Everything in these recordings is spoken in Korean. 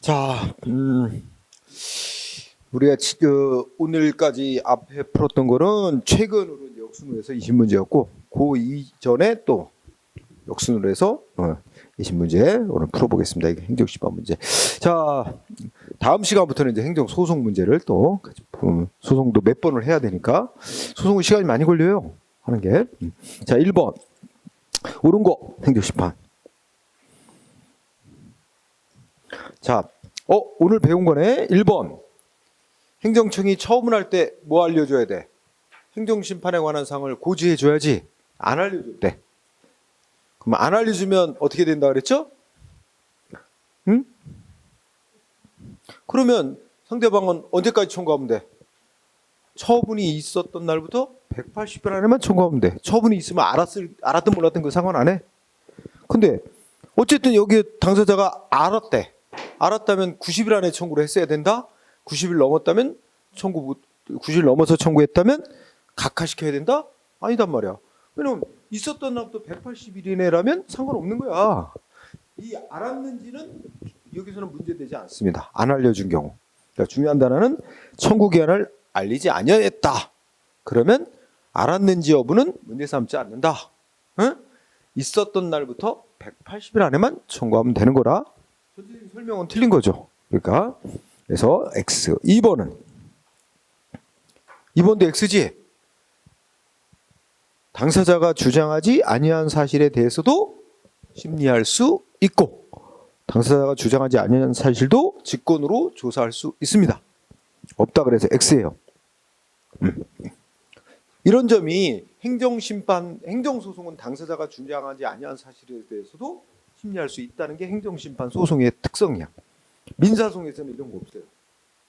자, 우리가 오늘까지 앞에 풀었던 거는 최근으로 이제 역순으로 해서 20문제였고, 그 이전에 또 역순으로 해서 20문제 오늘 풀어보겠습니다. 이게 행정심판 문제. 자, 다음 시간부터는 이제 행정소송 문제를 또 같이 소송도 몇 번을 해야 되니까 소송은 시간이 많이 걸려요. 하는 게. 자, 1번. 옳은 거 행정심판. 자, 오늘 배운 거네. 1번. 행정청이 처분할 때 뭐 알려줘야 돼? 행정심판에 관한 사항을 고지해줘야지. 안 알려줬대. 그럼 안 알려주면 어떻게 된다 그랬죠? 응? 그러면 상대방은 언제까지 청구하면 돼? 처분이 있었던 날부터 180일 안에만 청구하면 돼. 처분이 있으면 알았든 몰랐든 그 상관 안 해. 근데 어쨌든 여기 당사자가 알았대. 알았다면 90일 안에 청구를 했어야 된다. 90일 넘었다면 90일 넘어서 청구했다면 각하시켜야 된다? 아니단 말이야. 왜냐면 있었던 날부터 180일 이내라면 상관없는 거야. 이 알았는지는 여기서는 문제되지 않습니다. 안 알려준 경우. 그러니까 중요한 단어는 청구 기한을 알리지 아니했다. 그러면 알았는지 여부는 문제 삼지 않는다. 응? 있었던 날부터 180일 안에만 청구하면 되는 거라. 전체적인 설명은 틀린 거죠. 그러니까 그래서 X. 2번은 2번도 X지. 당사자가 주장하지 아니한 사실에 대해서도 심리할 수 있고 당사자가 주장하지 아니한 사실도 직권으로 조사할 수 있습니다. 없다 그래서 X예요. 이런 점이 행정소송은 당사자가 주장하지 아니한 사실에 대해서도 심리할 수 있다는 게 행정심판 소송의 특성이야. 민사소송에서는 이런 거 없어요.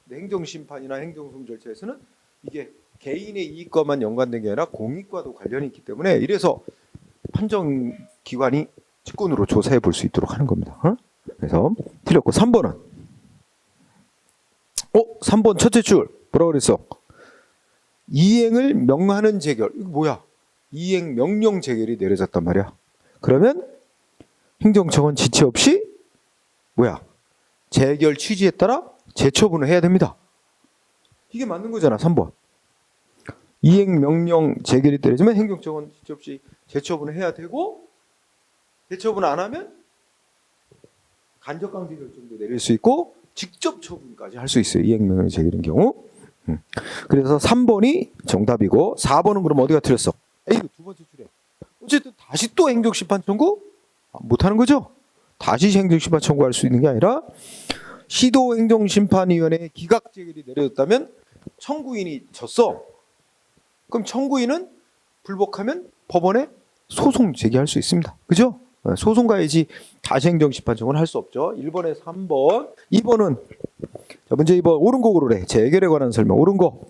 근데 행정심판이나 행정소송 절차에서는 이게 개인의 이익과만 연관된 게 아니라 공익과도 관련이 있기 때문에 이래서 판정기관이 직권으로 조사해 볼 수 있도록 하는 겁니다. 그래서 틀렸고 3번은 3번 첫째 줄 뭐라고 그랬어? 이행을 명하는 재결. 이거 뭐야? 이행 명령 재결이 내려졌단 말이야. 그러면 행정청은 지체 없이 뭐야? 재결 취지에 따라 재처분을 해야 됩니다. 이게 맞는 거잖아. 3번. 이행 명령 재결이 내려지면 행정청은 지체 없이 재처분을 해야 되고 재처분 안 하면 간접강제 결정도 내릴 수 있고 직접 처분까지 할 수 있어요. 이행 명령 재결인 경우. 그래서 3번이 정답이고 4번은 그럼 어디가 틀렸어? 이거 두 번째 줄에. 어쨌든 다시 또 행정심판 청구 못하는 거죠. 다시 행정심판 청구할 수 있는 게 아니라 시도행정심판위원회의 기각재결이 내려졌다면 청구인이 졌어. 그럼 청구인은 불복하면 법원에 소송 제기할 수 있습니다. 그죠? 소송 가야지 다시 행정심판 청구는 할 수 없죠. 1번에 3번. 2번은 자, 문제 2번 옳은 거 고르래. 재결에 관한 설명. 옳은 거.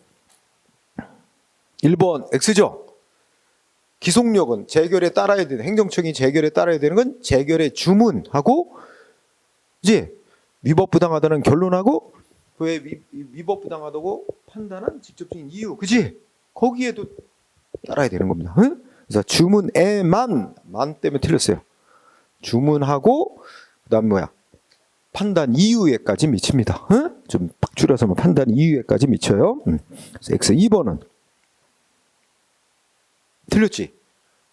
1번 X죠. 기속력은 재결에 따라야 되는 행정청이 재결에 따라야 되는 건 재결의 주문하고 이제 위법부당하다는 결론하고 왜 위법부당하다고 판단한 직접적인 이유. 그지? 거기에도 따라야 되는 겁니다. 응? 그래서 주문에만 때문에 틀렸어요. 주문하고 그다음 뭐야? 판단 이유에까지 미칩니다. 응? 좀 팍 줄여서 판단 이유에까지 미쳐요. 그래서 X 2번은 틀렸지.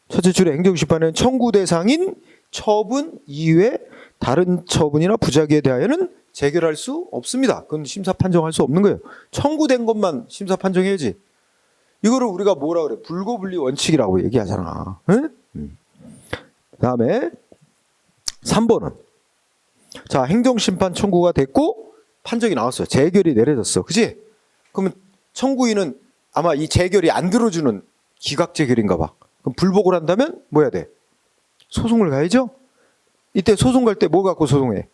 첫째 줄에 행정심판은 청구 대상인 처분 이외에 다른 처분이나 부작위에 대하여는 재결할 수 없습니다. 그건 심사 판정할 수 없는 거예요. 청구된 것만 심사 판정해야지. 이거를 우리가 뭐라 그래? 불고불리 원칙이라고 얘기하잖아. 응? 그다음에 3번은 자, 행정심판 청구가 됐고 판정이 나왔어요. 재결이 내려졌어. 그지? 그러면 청구인은 아마 이 재결이 안 들어주는 기각재결인가 봐. 그럼 불복을 한다면 뭐 해야 돼? 소송을 가야죠? 이때 소송 갈 때 뭐 갖고 소송해?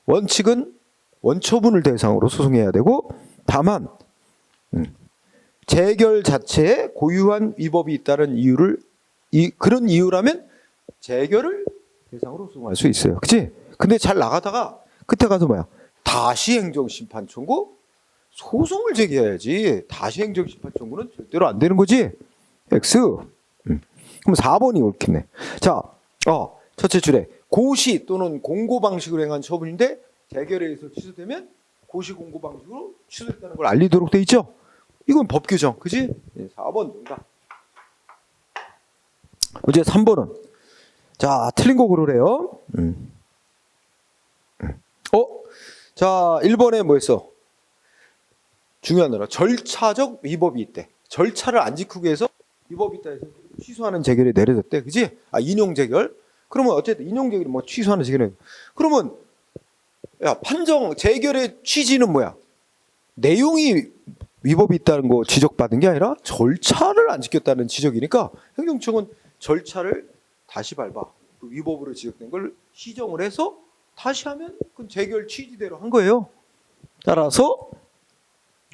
원칙은 원처분을 대상으로 소송해야 되고 다만 재결 자체에 고유한 위법이 있다는 이유를 그런 이유라면 재결을 대상으로 소송할 수 있어요. 그치? 근데 잘 나가다가 끝에 가서 뭐야? 다시 행정심판 청구? 소송을 제기해야지. 다시 행정심판 청구는 절대로 안 되는 거지. X. 그럼 4번이 옳겠네. 자, 첫째 줄에 고시 또는 공고 방식으로 행한 처분인데 재결에 의해서 취소되면 고시공고 방식으로 취소했다는 걸 알리도록 돼 있죠. 이건 법 규정, 그지? 4번 정답. 문제 3번은 자 틀린 거 고르래요. 자 1번에 뭐였어? 중요한 거라 절차적 위법이 있대. 절차를 안 지키고 해서 위법이 있다 해서 취소하는 재결이 내려졌대, 그지? 인용 재결. 그러면 어쨌든 인용 재결이 뭐 취소하는 재결이. 그러면 야 판정 재결의 취지는 뭐야? 내용이 위법이 있다는 거 지적받은 게 아니라 절차를 안 지켰다는 지적이니까 행정청은 절차를 다시 밟아 그 위법으로 지적된 걸 시정을 해서 다시 하면 그 재결 취지대로 한 거예요. 따라서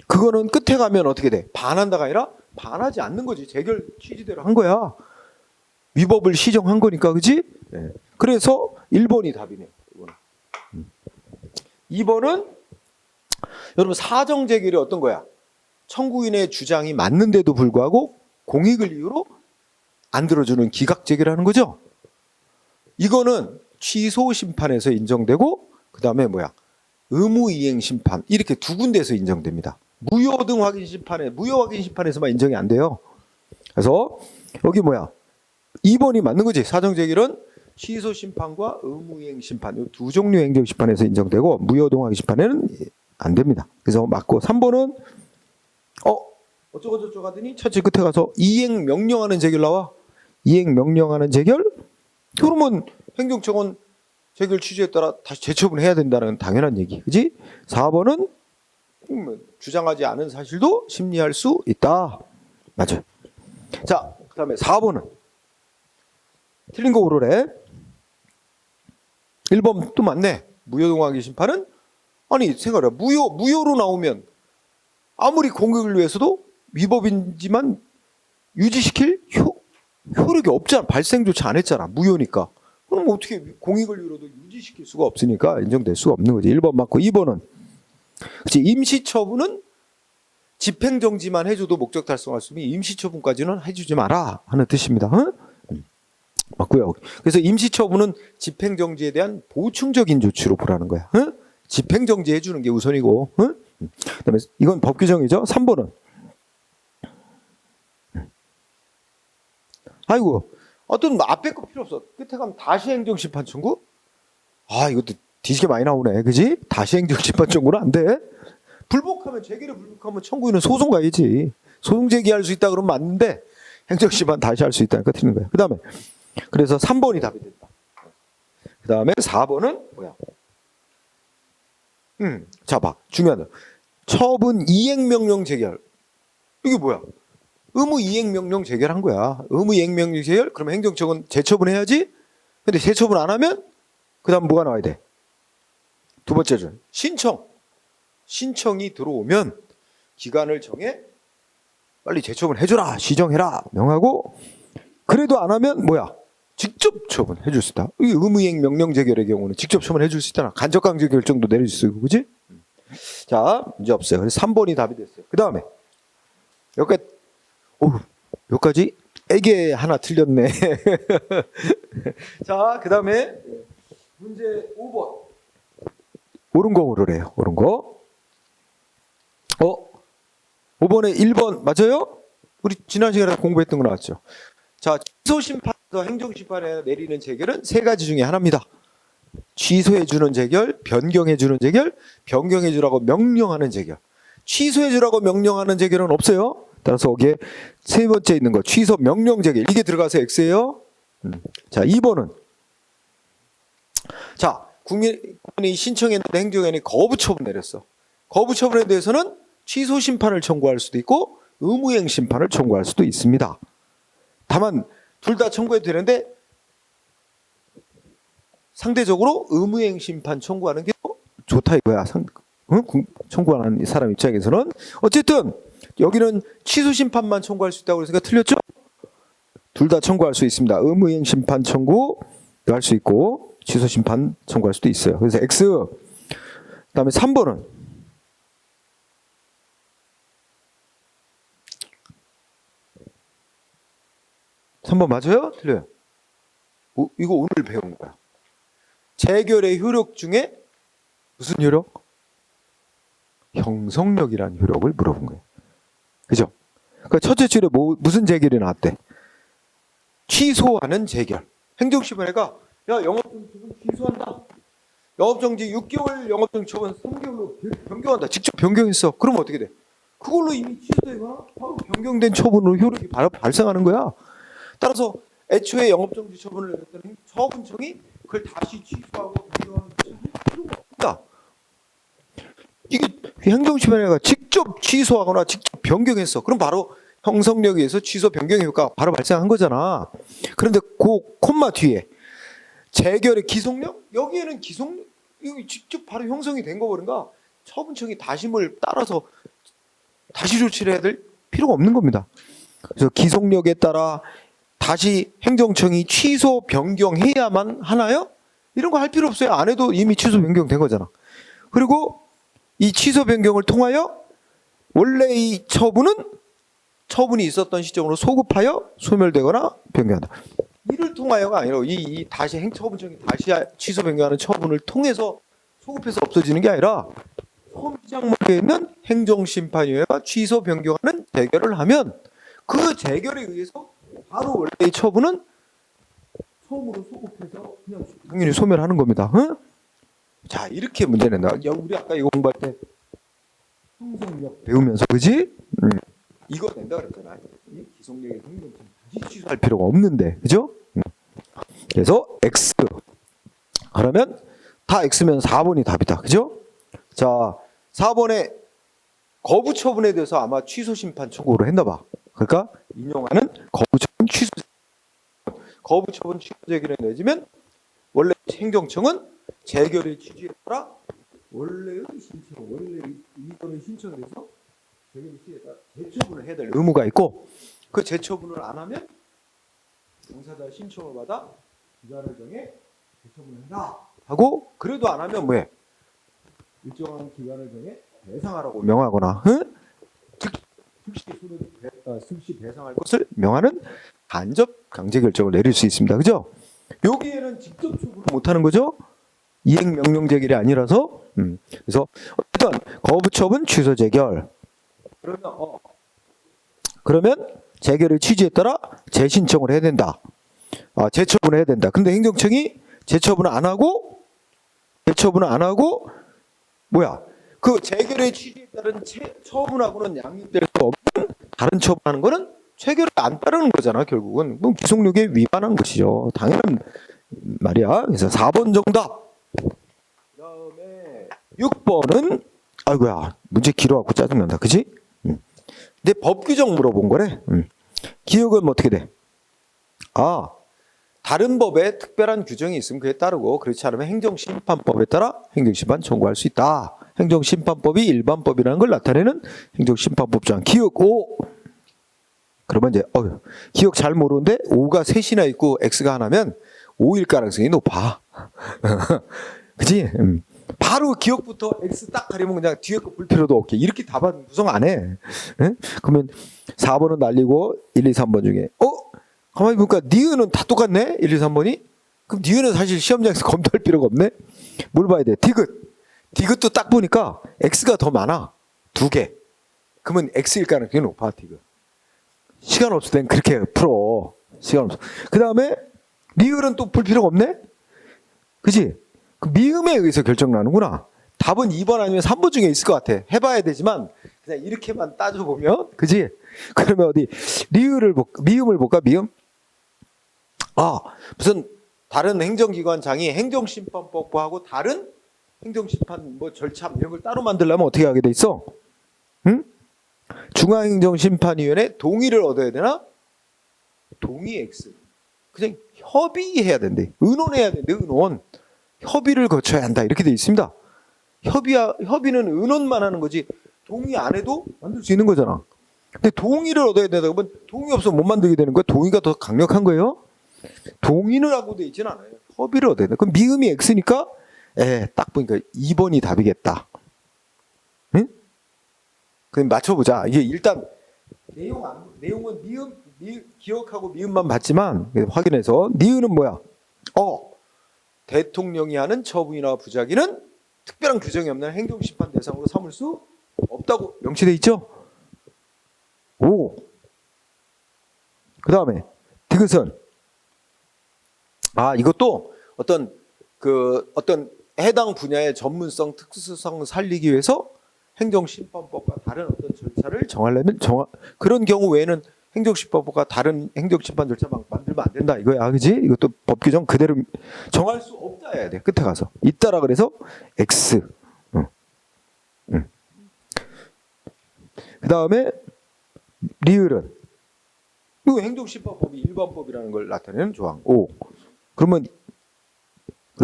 그거는 끝에 가면 어떻게 돼? 반한다가 아니라 반하지 않는 거지. 재결 취지대로 한 거야. 위법을 시정한 거니까, 그지? 네. 그래서 1번이 답이네요. 2번은 여러분 사정 재결이 어떤 거야? 청구인의 주장이 맞는데도 불구하고 공익을 이유로 안 들어주는 기각 재결하는 거죠. 이거는 취소 심판에서 인정되고 그 다음에 뭐야? 의무 이행 심판 이렇게 두 군데에서 인정됩니다. 무효 등 확인 심판에 무효 확인 심판에서만 인정이 안 돼요. 그래서 여기 뭐야? 2번이 맞는 거지. 사정 재결은 취소 심판과 의무 이행 심판 이 두 종류의 행정 심판에서 인정되고 무효 등 확인 심판에는 안 됩니다. 그래서 맞고 3번은 어쩌고 저쩌고 하더니 첫째 끝에 가서 이행 명령하는 재결 나와. 이행 명령하는 재결? 그러면 행정청은 재결 취지에 따라 다시 재처분해야 된다는 당연한 얘기. 그지? 4번은 주장하지 않은 사실도 심리할 수 있다. 맞아요. 자, 그 다음에 4번은 틀린 거 고르래. 1번 또 맞네. 무효동하기 심판은 아니 생각해라. 무효로 나오면 아무리 공익을 위해서도 위법이지만 유지시킬 효력이 없잖아. 발생조차 안 했잖아. 무효니까. 그럼 어떻게 공익을 위로도 유지시킬 수가 없으니까 인정될 수가 없는 거지. 1번 맞고 2번은 그치, 임시처분은 집행정지만 해줘도 목적 달성할 수 있으니 임시처분까지는 해주지 마라 하는 뜻입니다. 응? 맞고요. 그래서 임시처분은 집행정지에 대한 보충적인 조치로 보라는 거야. 응? 집행정지 해주는 게 우선이고. 응? 그다음에 이건 법 규정이죠. 3번은 아이고 어떤 앞에 거 필요 없어. 끝에 가면 다시 행정심판 청구. 이것도 뒤지게 많이 나오네. 그지? 다시 행정심판 청구는 안 돼. 불복하면 재결에 불복하면 청구인은 소송 가야지. 소송 제기할 수 있다 그러면 맞는데 행정심판 다시 할 수 있다니까 틀린 거야. 그다음에 그래서 3번이 답이 됐다. 그다음에 4번은 뭐야? 자 봐. 중요하다. 처분 이행명령 재결. 이게 뭐야? 의무 이행명령 재결한 거야. 의무 이행명령 재결? 그러면 행정청은 재처분해야지. 근데 재처분 안 하면 그 다음 뭐가 나와야 돼? 두 번째 줄 신청. 신청이 들어오면 기간을 정해 빨리 재처분 해줘라. 시정해라. 명하고 그래도 안 하면 뭐야? 직접 처분해 줄 수 있다. 이게 의무이행명령 재결의 경우는 직접 처분해 줄 수 있잖아. 간접강제 결정도 내릴 수 있고, 그지? 자, 문제 없어요. 그래서 3번이 답이 됐어요. 그 다음에 여기까지 애게 하나 틀렸네. 자, 그 다음에 문제 5번. 옳은 거 고르래요. 옳은 거. 5번에 1번 맞아요? 우리 지난 시간에 공부했던 거 나왔죠. 자, 취소심판에서 행정심판에 내리는 재결은 세 가지 중에 하나입니다. 취소해주는 재결, 변경해주는 재결, 변경해주라고 명령하는 재결. 취소해주라고 명령하는 재결은 없어요. 따라서 거기에 세 번째 있는 거 취소 명령 재결 이게 들어가서 X예요. 자, 2번은 자, 국민이 신청했는데 행정위원회 거부 처분 내렸어. 거부 처분에 대해서는 취소 심판을 청구할 수도 있고 의무이행 심판을 청구할 수도 있습니다. 다만 둘 다 청구해도 되는데 상대적으로 의무이행 심판 청구하는 게 좋다 이거야. 청구하는 사람 입장에서는 어쨌든 여기는 취소 심판만 청구할 수 있다고 그랬으니까 틀렸죠? 둘 다 청구할 수 있습니다. 의무이행 심판 청구할 수 있고 취소 심판 청구할 수도 있어요. 그래서 X. 그다음에 3번은 맞아요? 틀려요? 이거 오늘 배운 거야. 재결의 효력 중에 무슨 효력? 형성력이라는 효력을 물어본 거예요. 그죠? 그러니까 첫째 줄에 무슨 재결이 나왔대? 취소하는 재결. 행정심의회가 야 영업정지 취소한다. 영업정지 6개월 영업정지 처분 3개월로 변경한다. 직접 변경했어. 그러면 어떻게 돼? 그걸로 이미 취소되거나 바로 변경된 처분으로 효력이 바로 발생하는 거야. 따라서 애초에 영업정지 처분을 내렸던 처분청이 그걸 다시 취소하고 변경하는 필요가 없다. 이게 행정심의회가 직접 취소하거나 직접 변경했어. 그럼 바로 형성력에 의해서 취소 변경 효과가 바로 발생한 거잖아. 그런데 그 콤마 뒤에 재결의 기속력? 여기에는 기속력 이거 직접 바로 형성이 된 거버린가? 처분청이 다심을 따라서 다시 조치를 해야 될 필요가 없는 겁니다. 그래서 기속력에 따라 다시 행정청이 취소 변경해야만 하나요? 이런 거 할 필요 없어요. 안 해도 이미 취소 변경된 거잖아. 그리고 이 취소 변경을 통하여 원래 이 처분이 있었던 시점으로 소급하여 소멸되거나 변경한다. 이를 통하여가 아니라 이 다시 행처분청이 다시 취소 변경하는 처분을 통해서 소급해서 없어지는 게 아니라 시장목에 있는 행정심판위원회가 취소 변경하는 재결을 하면 그 재결에 의해서 바로 원래 이 처분은 처음으로 소급해서 그냥 당연히 소멸하는 겁니다. 응? 자 이렇게 문제 낸다. 야, 우리 아까 이거 공부할 때 형성력 배우면서 그지? 이거 낸다 그랬잖아. 이 기속력의 행정심 다시 취소할 필요가 없는데 그죠? 그래서 X 그러면 다 X면 4번이 답이다. 그죠? 자 4번에 거부 처분에 대해서 아마 취소 심판 청구를 했나 봐. 그러니까 인용하는 거부 처분 취소 거부 처분 취소 재결을 내지면 원래 행정청은 재결의 취지에 따라 원래의 이전의 신청에 대해서 재결의 취지에 따라 재처분을 해야 될 의무가 있고 그 재처분을 안 하면 당사자 신청을 받아 기간을 정해 재처분을 해라 하고 그래도 안 하면 뭐해? 일정한 기간을 정해 배상하라고 명하거나 즉시 배상할 것을 명하는 간접 강제 결정을 내릴 수 있습니다. 그죠? 여기에는 직접 처분을 못하는 거죠. 이행 명령 재결이 아니라서 그래서 어떤 거부 처분 취소 재결 그러면 재결의 취지에 따라 재신청을 해야 된다. 재처분을 해야 된다. 근데 행정청이 재처분을 안 하고 뭐야? 그 재결의 취지에 따른 처분하고는 양립될 수 없는 다른 처분하는 거는 체결을 안 따르는 거잖아. 결국은 그럼 기속력에 위반한 것이죠. 당연한 말이야. 그래서 4번 정답. 그다음에 6번은 아이고야 문제 길어갖고 짜증난다. 그지? 근데 법 규정 물어본 거래. 기억은 뭐 어떻게 돼? 다른 법에 특별한 규정이 있으면 그에 따르고 그렇지 않으면 행정심판법에 따라 행정심판 청구할 수 있다. 행정심판법이 일반법이라는 걸 나타내는 행정심판법상 기억 5. 그러면 이제 기억 잘 모르는데 5가 셋이나 있고 X가 하나면 5일 가능성이 높아. 그치? 바로 기억부터 X 딱 가리면 그냥 뒤에 거 볼 필요도 없게 이렇게 답안 구성 안 해. 그러면 4번은 날리고 1, 2, 3번 중에 가만히 보니까 니은은 다 똑같네? 1, 2, 3번이? 그럼 니은은 사실 시험장에서 검토할 필요가 없네? 뭘 봐야 돼? 디귿도 딱 보니까 X가 더 많아. 2개. 그러면 X일 가능성이 높아, 디귿. 시간 없을 땐 그렇게 풀어. 시간 없어. 그 다음에 리을은 또 풀 필요가 없네? 그치? 그 미음에 의해서 결정 나는구나. 답은 2번 아니면 3번 중에 있을 것 같아. 해봐야 되지만 그냥 이렇게만 따져보면 그치? 그러면 어디 미음을 볼까? 미음? 무슨 다른 행정기관장이 행정심판법하고 다른 행정심판 뭐 절차 이런 걸 따로 만들려면 어떻게 하게 돼 있어? 응? 중앙행정심판위원회 동의를 얻어야 되나? 동의 X. 그냥 협의해야 된대. 의논해야 된대. 의논. 협의를 거쳐야 한다. 이렇게 돼 있습니다. 협의는 의논만 하는 거지 동의 안 해도 만들 수 있는 거잖아. 근데 동의를 얻어야 된다 그러면 동의 없으면 못 만들게 되는 거야. 동의가 더 강력한 거예요. 동의를 하고 돼 있지는 않아요. 협의를 얻어야 돼. 그럼 미음이 X니까 딱 보니까 2번이 답이겠다. 응? 그럼 맞춰보자. 이게 일단 내용은 기억하고 미음만 봤지만 확인해서 니은은 뭐야? 대통령이 하는 처분이나 부작위는 특별한 규정이 없는 행정심판 대상으로 삼을 수 없다고 명시돼 있죠. 오. 그 다음에 디귿은 이것도 어떤 해당 분야의 전문성, 특수성 살리기 위해서 행정심판법과 다른 어떤 절차를 정하려면 그런 경우 외에는 행정심판법과 다른 행정심판 절차 만들면 안 된다 이거야, 그지? 이것도 법 규정 그대로 정할 수 없다 해야 돼. 끝에 가서 있다라 그래서 X. 그 다음에 리을은 이거 행정심판법이 일반법이라는 걸 나타내는 조항. 오. 그럼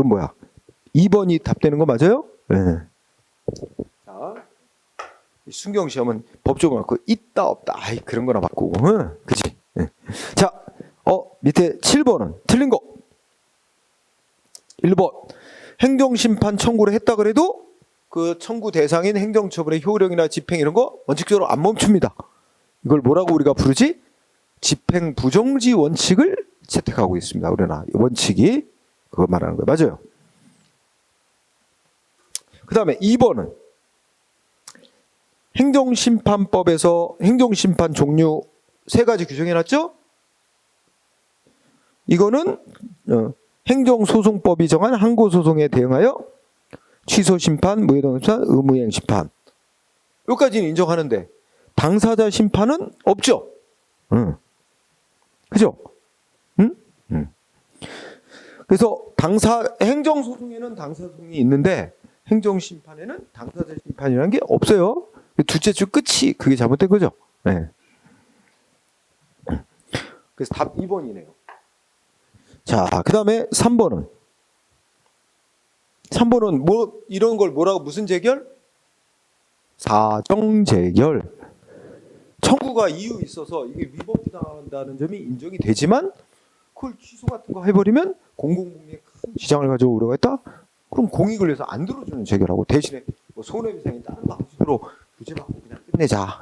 뭐야? 2번이 답되는 거 맞아요? 네. 자, 순경 시험은 법조문 갖고 있다 없다. 그런 거나 바꾸고. 그치? 네. 자, 밑에 7번은 틀린 거. 1번. 행정심판 청구를 했다 그래도 그 청구 대상인 행정처분의 효력이나 집행 이런 거 원칙적으로 안 멈춥니다. 이걸 뭐라고 우리가 부르지? 집행 부정지 원칙을 채택하고 있습니다. 우리나 원칙이 그거 말하는 거예요. 맞아요. 그 다음에 2번은 행정심판법에서 행정심판 종류 3가지 규정해놨죠? 이거는 행정소송법이 정한 항고소송에 대응하여 취소심판, 무효동심판, 의무이행심판 여기까지는 인정하는데 당사자 심판은 없죠? 그죠? 그래서 행정소송에는 당사소송이 있는데 행정심판에는 당사자 심판이라는 게 없어요. 둘째 줄 끝이 그게 잘못된 거죠. 네. 그래서 답 2번이네요. 자, 그 다음에 3번은 뭐 이런 걸 뭐라고 무슨 재결? 사정재결. 청구가 이유 있어서 이게 위법부당한다는 점이 인정이 되지만 그걸 취소 같은 거 해버리면 공공복리에 큰 지장을 가져오려고 했다? 그럼 공익을 위해서 안 들어주는 재결하고 대신에 뭐 손해배상이 다른 방식으로 구제받고 그냥 끝내자.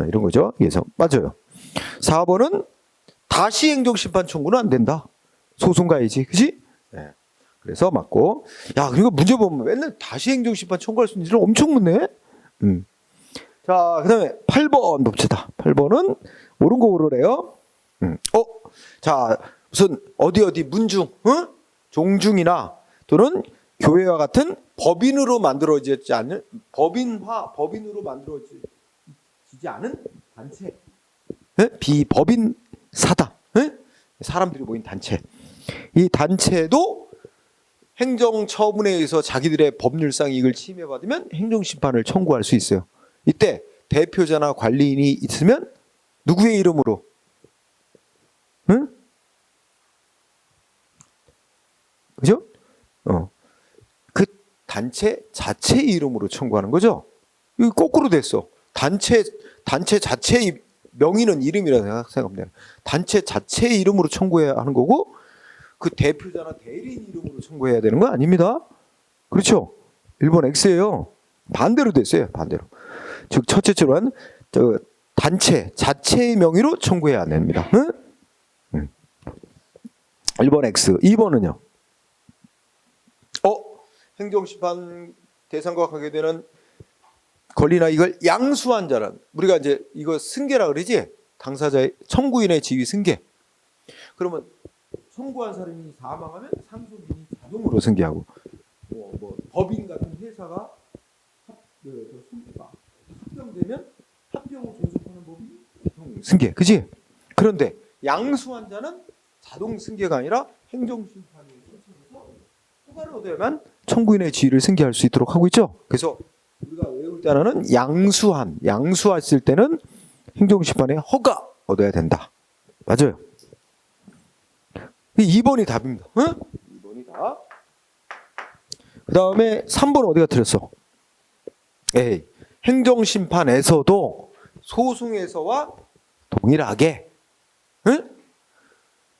이런 거죠. 그래서 맞아요. 4번은 다시 행정심판 청구는 안 된다. 소송 가야지. 그지? 네. 그래서 맞고. 야, 그리고 문제 보면 맨날 다시 행정심판 청구할 수 있는지를 엄청 묻네. 자, 그 다음에 8번 봅시다. 8번은 옳은 거 고르래요. 자, 무슨 어디 문중, 종중이나 또는 교회와 같은 법인으로 만들어지지 않는 법인으로 만들어지지 않은 단체, 비법인 사당, 사람들이 모인 단체. 이 단체도 행정처분에 의해서 자기들의 법률상 이익을 침해받으면 행정심판을 청구할 수 있어요. 이때 대표자나 관리인이 있으면 누구의 이름으로? 그죠? 그 단체 자체의 이름으로 청구하는 거죠. 이거 거꾸로 됐어. 단체 자체의 명의는 이름이라고 생각하면 돼요. 단체 자체의 이름으로 청구해야 하는 거고 그 대표자나 대리인 이름으로 청구해야 되는 거 아닙니다. 그렇죠? 1번 X예요. 반대로 됐어요. 반대로. 즉 첫째로는 단체 자체의 명의로 청구해야 됩니다. 1번 X. 2번은요. 행정심판 대상과 관계되는 권리나 이걸 양수한 자란 우리가 이제 이거 승계라 그러지? 당사자의 청구인의 지위 승계. 그러면 청구한 사람이 사망하면 상속인이 자동으로 승계하고 뭐 법인 같은 회사가 합병되면 합병을 존속하는 법이 자동 승계. 그지? 그런데 양수한 자는 자동 승계가 아니라 행정심판에 소속해서 허가를 얻어야만 청구인의 지위를 승계할 수 있도록 하고 있죠. 그래서 우리가 외울 때 하나는 양수했을 때는 행정심판에 허가 얻어야 된다. 맞아요. 2번이 답입니다. 2번이 답. 그 다음에 3번 어디가 틀렸어? 행정심판에서도 소송에서와 동일하게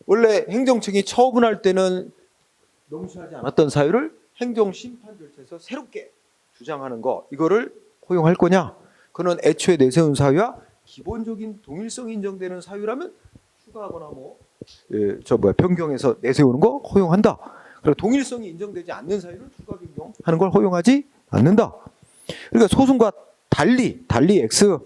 원래 행정청이 처분할 때는 명시하지 않았던 사유를 행정심판 절차에서 새롭게 주장하는 거 이거를 허용할 거냐? 그는 애초에 내세운 사유와 기본적인 동일성이 인정되는 사유라면 추가하거나 변경해서 내세우는 거 허용한다. 그리고 동일성이 인정되지 않는 사유를 추가 변경 하는 걸 허용하지 않는다. 그러니까 소송과 달리 X.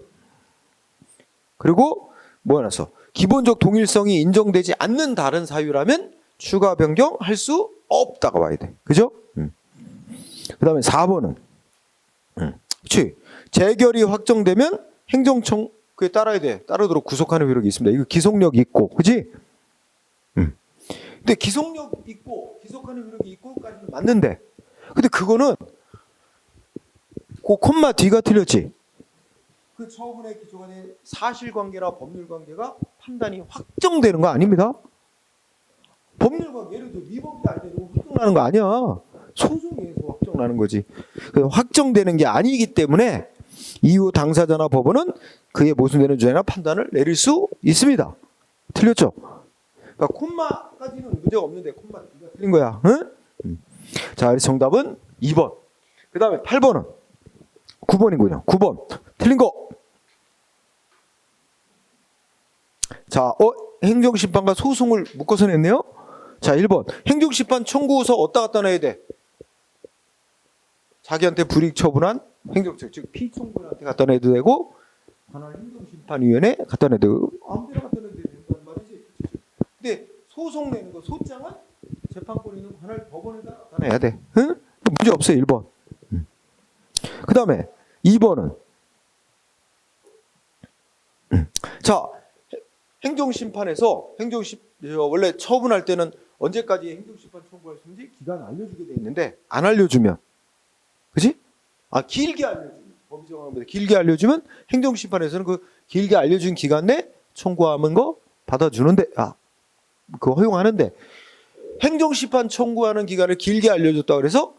그리고 뭐 하나 써? 기본적 동일성이 인정되지 않는 다른 사유라면 추가 변경할 수 없다가 와야 돼. 그죠? 그 다음에 4번은 그치? 재결이 확정되면 행정청구에 따라야 돼. 따르도록 구속하는 효력이 있습니다. 이거 기속력 있고, 그지? 근데 기속력 있고 기속하는 효력이 있고까지는 맞는데, 근데 그거는 그 콤마 뒤가 틀렸지. 그 처분에 기초가 된 사실관계나 법률관계가 판단이 확정되는 거 아닙니다. 법률관계, 예를 들어 위법이 안 되고 확정나는 거 아니야. 소송에서 확정나는 거지. 확정되는 게 아니기 때문에 이후 당사자나 법원은 그에 모순되는 주장이나 판단을 내릴 수 있습니다. 틀렸죠? 그러니까 콤마까지는 문제가 없는데 콤마 뒤가 틀린 거야. 응? 자, 그래서 정답은 2번. 그 다음에 8번은 9번이군요. 9번 틀린 거. 자, 행정심판과 소송을 묶어서 냈네요. 자, 1번 행정심판 청구서 어디다 갖다 놔야 돼? 자기한테 불이익 처분한 행정처, 즉 피청구인한테 갖다 내도 되고 관할 행정심판위원회 갖다 내도 아무 데나 갖다 내도 된다는 말이지. 근데 소송 내는 거 소장은 재판권이 있는 관할 법원에다 갖다 내야 돼. 응? 문제 없어요. 1번. 그 다음에 2번은 자, 행정심판에서 원래 처분할 때는 언제까지 행정심판 청구할 수 있는지 기간 알려주게 돼 있는데 안 알려주면, 그지? 길게 알려주면, 법이 정한 겁니다. 길게 알려주면 행정심판에서는 그 길게 알려준 기간 내 청구하는 거 받아주는데, 그거 허용하는데, 행정심판 청구하는 기간을 길게 알려줬다 그래서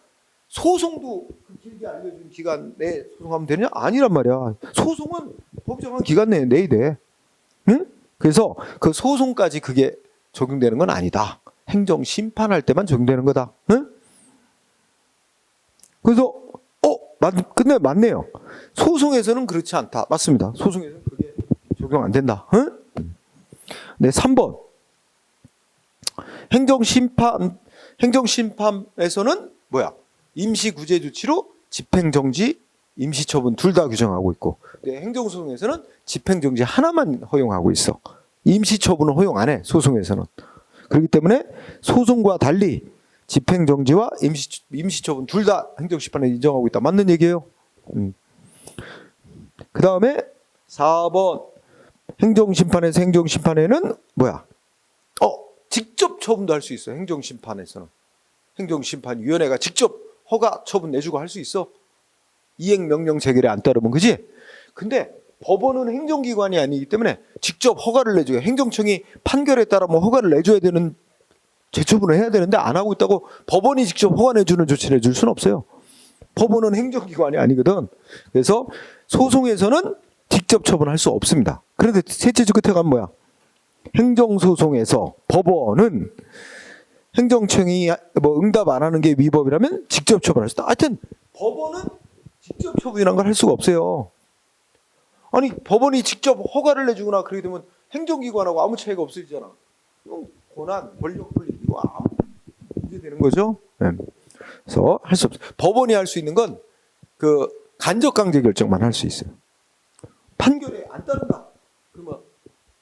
소송도 그 길게 알려준 기간 내에 소송하면 되냐? 아니란 말이야. 소송은 법이 정한 기간 내에 내야 돼. 응? 그래서 그 소송까지 그게 적용되는 건 아니다. 행정 심판할 때만 적용되는 거다. 응? 그래서 근데 맞네요. 소송에서는 그렇지 않다. 맞습니다. 소송에서는 그게 적용 안 된다. 응? 네, 3번. 행정심판에서는 뭐야? 임시구제 조치로 집행정지, 임시처분 둘 다 규정하고 있고, 근데 행정소송에서는 집행정지 하나만 허용하고 있어. 임시처분은 허용 안 해. 소송에서는. 그렇기 때문에 소송과 달리 집행정지와 임시처분 둘 다 행정심판에 인정하고 있다. 맞는 얘기예요. 그 다음에 4번 행정심판에서 행정심판에는 뭐야? 직접 처분도 할 수 있어. 행정심판에서는. 행정심판위원회가 직접 허가 처분 내주고 할 수 있어. 이행명령 재결에 안 따르면, 그지? 근데 법원은 행정기관이 아니기 때문에 직접 허가를 내줘요. 행정청이 판결에 따라 뭐 허가를 내줘야 되는, 재처분을 해야 되는데 안 하고 있다고 법원이 직접 허가 내주는 조치를 해줄 수는 없어요. 법원은 행정기관이 아니거든. 그래서 소송에서는 직접 처분할 수 없습니다. 그런데 셋째 주 끝에 가면 뭐야? 행정소송에서 법원은 행정청이 뭐 응답 안 하는 게 위법이라면 직접 처분할 수 있다. 하여튼 법원은 직접 처분이란 걸 할 수가 없어요. 아니, 법원이 직접 허가를 내주거나 그렇게 되면 행정기관하고 아무 차이가 없어지잖아. 권한, 권력 분리 이거 아무 문제 되는 거죠. 네. 그래서 할 수 없어요. 법원이 할 수 있는 건 그 간접 강제 결정만 할 수 있어요. 판결에 안 따른다. 그러면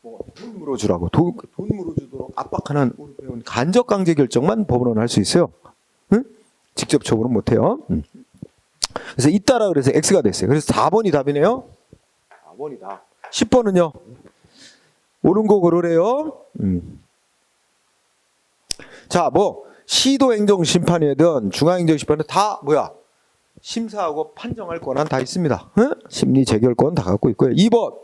뭐 돈 물어주라고 돈 물어주도록 압박하는 우리 배운 간접 강제 결정만 법원은 할 수 있어요. 응? 직접 처분은 못 해요. 그래서 잇따라 그래서 X가 됐어요. 그래서 4번이 답이네요. 4번이다. 10번은요. 옳은 거 고르래요. 자, 뭐 시도행정심판이든 중앙행정심판은 다 뭐야? 심사하고 판정할 권한 다 있습니다. 응? 심리재결권 다 갖고 있고요. 2번.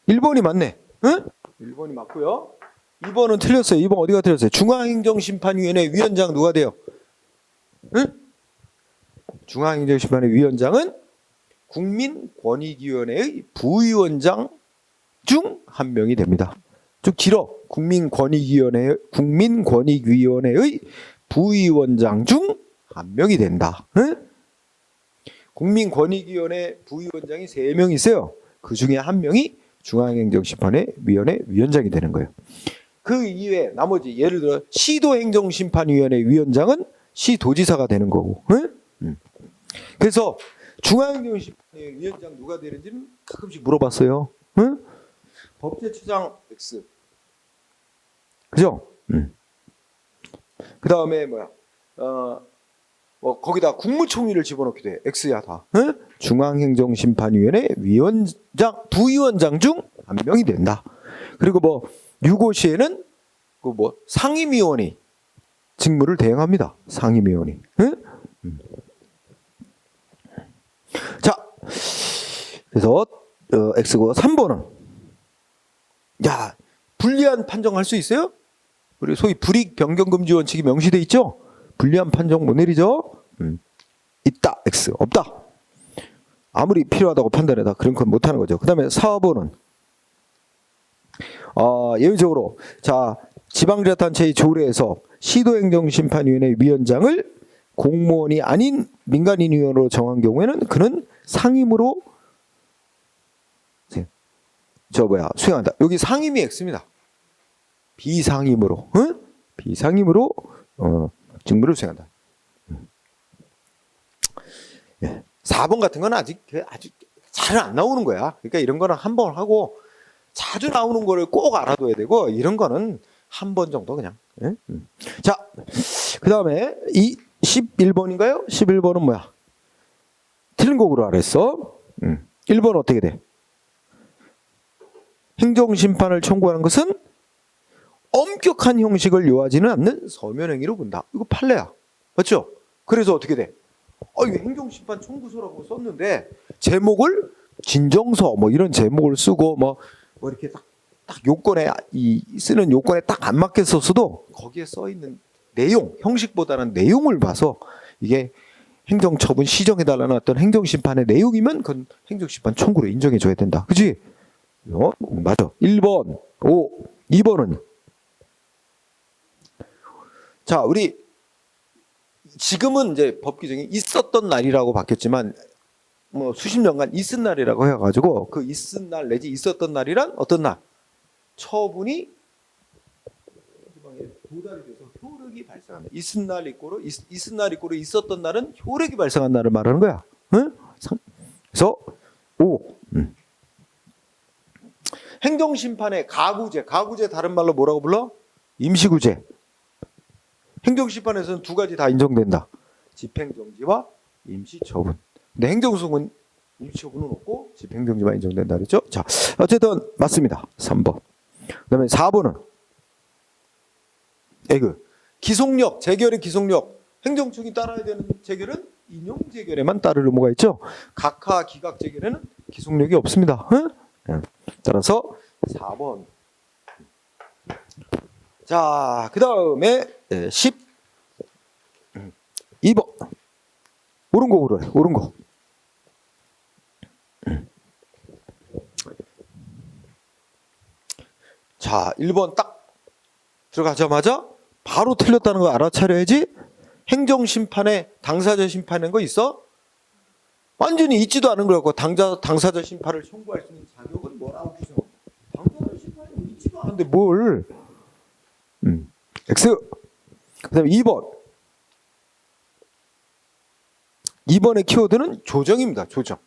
1번이 맞네. 응? 1번이 맞고요. 2번은 틀렸어요. 2번 어디가 틀렸어요? 중앙행정심판위원회 위원장 누가 돼요? 응? 중앙행정심판의 위원장은 국민권익위원회의 부위원장 중 한 명이 됩니다. 좀 길어. 국민권익위원회의 부위원장 중 한 명이 된다. 응? 국민권익위원회 부위원장이 3명 있어요. 그 중에 한 명이 중앙행정심판의 위원회 위원장이 되는 거예요. 그 이외에 나머지 예를 들어 시도행정심판위원회 위원장은 시도지사가 되는 거고. 응? 그래서 중앙행정심판위원회 위원장 누가 되는지는 가끔씩 물어봤어요. 응? 법제처장 X. 그죠? 그 다음에 뭐야? 뭐 거기다 국무총리를 집어넣기도 해. X야 다. 응? 중앙행정심판위원회 위원장, 부위원장 중 한 명이 된다. 그리고 뭐 유고시에는 그 뭐 상임위원이 직무를 대행합니다. 상임위원이. 응? 자, 그래서 X고 3번은 야 불리한 판정할 수 있어요? 우리 소위 불이익 변경 금지 원칙이 명시돼 있죠? 불리한 판정 못 내리죠? 있다. X 없다. 아무리 필요하다고 판단해다 그런 건 못하는 거죠. 그 다음에 4번은 예외적으로 자 지방자치단체의 조례에서 시도행정심판위원회 위원장을 공무원이 아닌 민간인위원으로 정한 경우에는 그는 상임으로 수행한다. 여기 상임이 X입니다. 비상임으로 비상임으로 직무를 수행한다. 4번 같은 건 아직 잘 안 나오는 거야. 그러니까 이런 거는 한 번 하고 자주 나오는 거를 꼭 알아둬야 되고 이런 거는 한 번 정도 그냥. 자, 그 다음에 이 11번인가요? 11번은 뭐야? 틀린 거 고르라 그랬어. 1번 어떻게 돼? 행정심판을 청구하는 것은 엄격한 형식을 요하지는 않는 서면행위로 본다. 이거 판례야. 맞죠? 그래서 어떻게 돼? 이거 행정심판 청구서라고 썼는데 제목을 진정서 뭐 이런 제목을 쓰고 뭐 이렇게 딱 요건에 쓰는 요건에 딱 안 맞게 썼어도 거기에 써 있는 내용, 형식보다는 내용을 봐서 이게 행정처분 시정해달라는 어떤 행정심판의 내용이면 그건 행정심판 청구로 인정해줘야 된다. 그치? 맞아. 1번, 2번은 자, 우리 지금은 이제 법 규정이 있었던 날이라고 바뀌었지만 뭐 수십 년간 있은 날이라고 해가지고 그 있은 날 내지 있었던 날이란 어떤 날? 처분이 도달이 돼서 효력이 발생한다. 있은 날 이꼬로 있었던 날은 효력이 발생한 날을 말하는 거야. 응? 그래서 5. 행정심판의 가구제 다른 말로 뭐라고 불러? 임시구제. 행정심판에서는 두 가지 다 인정된다. 집행정지와 임시처분. 근데 행정소송은 임시처분은 없고 집행정지만 인정된다 그랬죠? 자, 어쨌든 맞습니다. 3번. 그다음에 4번은 기속력, 재결의 기속력. 행정청이 따라야 되는 재결은 인용 재결에만 따를 의무가 있죠. 각하 기각 재결에는 기속력이 없습니다. 응? 따라서 4번. 자, 그 다음에 12번. 옳은 거 고르래. 옳은 거. 자, 1번 딱 들어가자마자 바로 틀렸다는 거 알아차려야지. 행정심판에 당사자 심판인 거 있어? 완전히 있지도 않은 걸 갖고 당사자 심판을 청구할 수 있는 자격은 뭐라고 규정해? 당사자 심판이 있지도 않은데 뭘? X. 그 다음에 2번. 2번의 키워드는 조정입니다. 조정.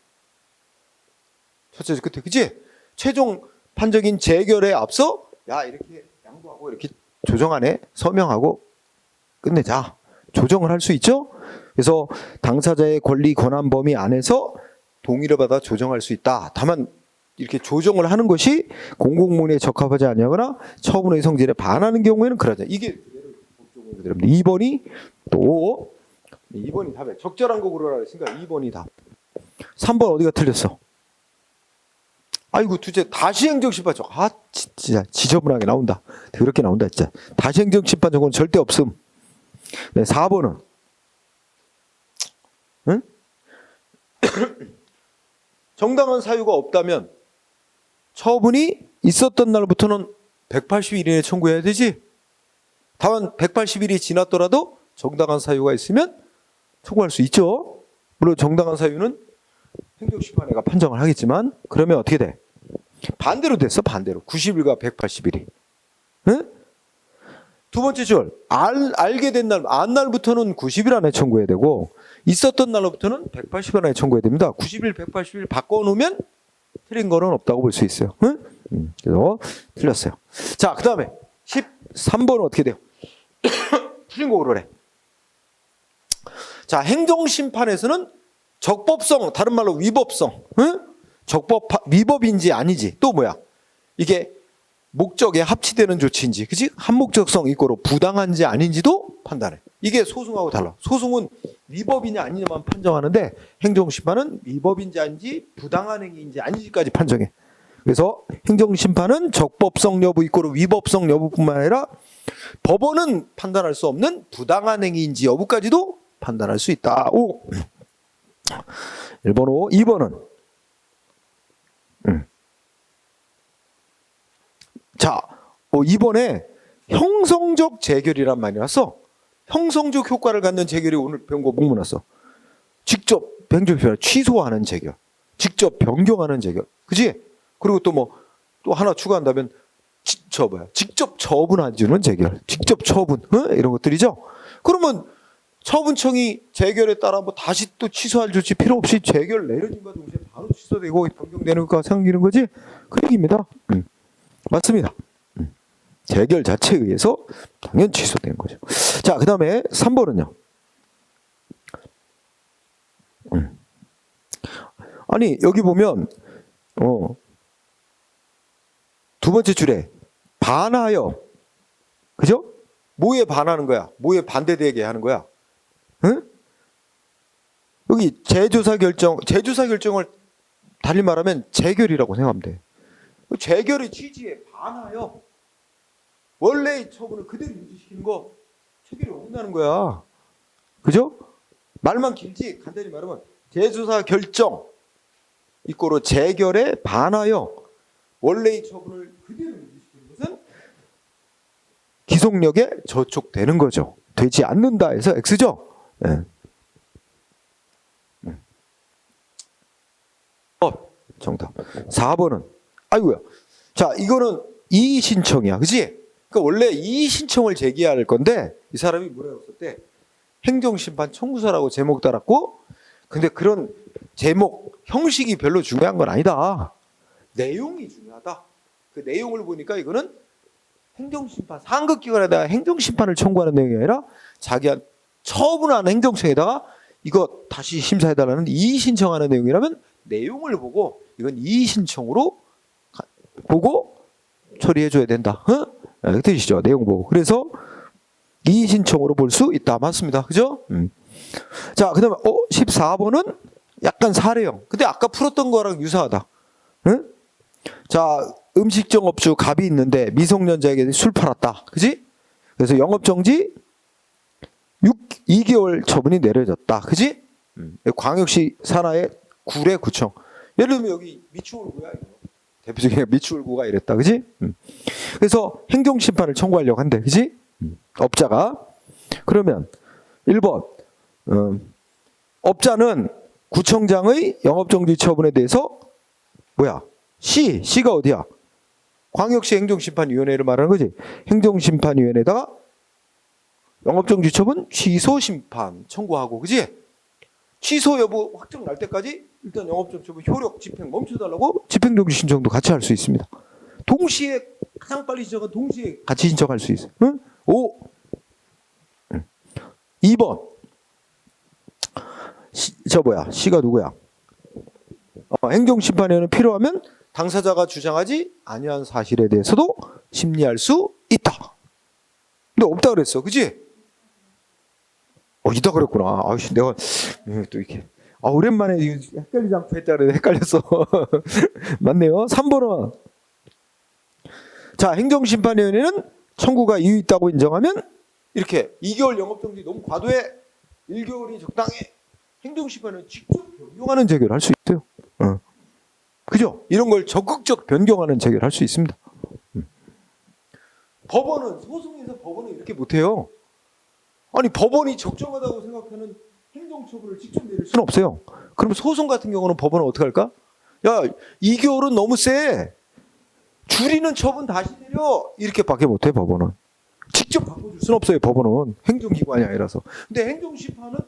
첫째 끝에 그치? 최종 판적인 재결에 앞서 야 이렇게 양보하고 이렇게 조정안에 서명하고 끝내자. 조정을 할 수 있죠? 그래서 당사자의 권리 권한 범위 안에서 동의를 받아 조정할 수 있다. 다만 이렇게 조정을 하는 것이 공공문에 적합하지 않냐거나 처분의 성질에 반하는 경우에는 그러자. 이게 2번이 또 2번이 답에 적절한 거 고르라 했으니까 2번이 답. 3번 어디가 틀렸어? 아이고 둘째 다시 행정심판 적. 진짜 지저분하게 나온다. 그렇게 나온다 진짜. 다시 행정심판 적은 절대 없음. 네, 4번은 응? 정당한 사유가 없다면 처분이 있었던 날부터는 180일 이내에 청구해야 되지. 다만 180일이 지났더라도 정당한 사유가 있으면 청구할 수 있죠. 물론 정당한 사유는 행정심판회가 판정을 하겠지만 그러면 어떻게 돼? 반대로 됐어. 반대로 90일과 180일이. 응? 두 번째 줄 알게 된 날, 안 날부터는 90일 안에 청구해야 되고 있었던 날로부터는 180일 안에 청구해야 됩니다. 90일, 180일 바꿔놓으면 틀린 거는 없다고 볼 수 있어요. 응? 그래서 틀렸어요. 자, 그 다음에 13번은 어떻게 돼요? 틀린 거 고르래. 자, 행정심판에서는 적법성, 다른 말로 위법성, 응? 위법인지 아니지, 또 뭐야? 이게 목적에 합치되는 조치인지, 그치? 한목적성 이꼬로 부당한지 아닌지도 판단해. 이게 소송하고 달라. 소송은 위법이냐 아니냐만 판정하는데 행정심판은 위법인지 아닌지 부당한 행위인지 아닌지까지 판정해. 그래서 행정심판은 적법성 여부 이꼬로 위법성 여부뿐만 아니라 법원은 판단할 수 없는 부당한 행위인지 여부까지도 판단할 수 있다. 오. 1번 오. 2번은 자, 이번에 형성적 재결이란 말이 왔어. 형성적 효과를 갖는 재결이 오늘 배운 거 목문 왔어. 직접 행정심판 취소하는 재결, 직접 변경하는 재결, 그지? 그리고 또 뭐 또 하나 추가한다면 직접 처분해주는 재결, 직접 처분, 이런 것들이죠. 그러면 처분청이 재결에 따라 뭐 다시 또 취소할 조치 필요 없이 재결 내려진과 동시에 바로 취소되고 변경되는 것과 생기는 거지. 그 얘기입니다. 맞습니다. 재결 자체에 의해서 당연 취소되는 거죠. 자, 그 다음에 3번은요. 아니, 여기 보면 두 번째 줄에 반하여, 그죠? 뭐에 반하는 거야? 뭐에 반대되게 하는 거야? 응? 여기 재조사 결정을 달리 말하면 재결이라고 생각하면 돼. 재결의 취지에 반하여 원래의 처분을 그대로 유지시키는 거 체결이 어긋나는 거야. 그죠? 말만 길지 간단히 말하면 재조사 결정 이꼬로 재결에 반하여 원래의 처분을 그대로 유지시키는 것은 기속력에 저촉되는 거죠. 되지 않는다 해서 X죠. 네. 정답. 4번은 아이고야. 자, 이거는 이의 신청이야. 그치? 그러니까 원래 이의 신청을 제기할 건데 이 사람이 뭐라고 썼대? 행정심판 청구서라고 제목 달았고, 근데 그런 제목 형식이 별로 중요한 건 아니다. 내용이 중요하다. 그 내용을 보니까 이거는 행정심판 상급기관에다가 행정심판을 청구하는 내용이 아니라 자기가 처분하는 행정청에다가 이거 다시 심사해달라는 이의 신청하는 내용이라면 내용을 보고 이건 이의 신청으로 보고 처리해줘야 된다. 그 뜻이죠. 내용 보고. 그래서 이의 신청으로 볼 수 있다. 맞습니다. 그죠? 자, 그 다음에 14번은 약간 사례형. 근데 아까 풀었던 거랑 유사하다. 응? 자, 음식점업주 갑이 있는데 미성년자에게 술 팔았다. 그지? 그래서 영업정지 2개월 처분이 내려졌다. 그지? 광역시 산하의 구례 구청. 예를 들면 여기 미추홀구야. 대표적인 미추홀구가 이랬다. 그지? 그래서 행정심판을 청구하려고 한대. 그지? 업자가. 그러면 1번 업자는 구청장의 영업정지 처분에 대해서 뭐야? 시가 어디야? 광역시 행정심판위원회를 말하는 거지. 행정심판위원회에다가 영업정지 처분 취소심판 청구하고, 그지? 취소 여부 확정 날 때까지 일단 영업정지 처분 효력 집행 멈춰달라고 집행정지 신청도 같이 할 수 있습니다. 동시에 가장 빨리 신청은 동시에 같이 신청할 수 있어요. 응? 5. 2번. 시가 누구야? 행정심판위원회는 필요하면 당사자가 주장하지 아니한 사실에 대해서도 심리할 수 있다. 근데 없다 그랬어. 그지? 있다 그랬구나. 아이씨, 내가 또 이렇게 오랜만에 헷갈리지 않고 했다 그래. 헷갈렸어. 맞네요. 3번은 자, 행정심판위원회는 청구가 이유 있다고 인정하면 이렇게 2개월 영업정지 너무 과도해. 1개월이 적당해. 행정심판은 직접 변경하는 재결을 할 수 있어요. 그죠? 이런 걸 적극적 변경하는 재결을 할 수 있습니다. 법원은, 소송에서 법원은 이렇게 못해요. 아니, 법원이 적정하다고 생각하는 행정처분을 직접 내릴 수는 없어요. 그럼 소송 같은 경우는 법원은 어떻게 할까? 야, 2개월은 너무 세. 줄이는 처분 다시 내려. 이렇게밖에 못해, 법원은. 직접 바꿔줄 수는 없어요. 법원은 행정기관이 아니라서. 근데 행정심판은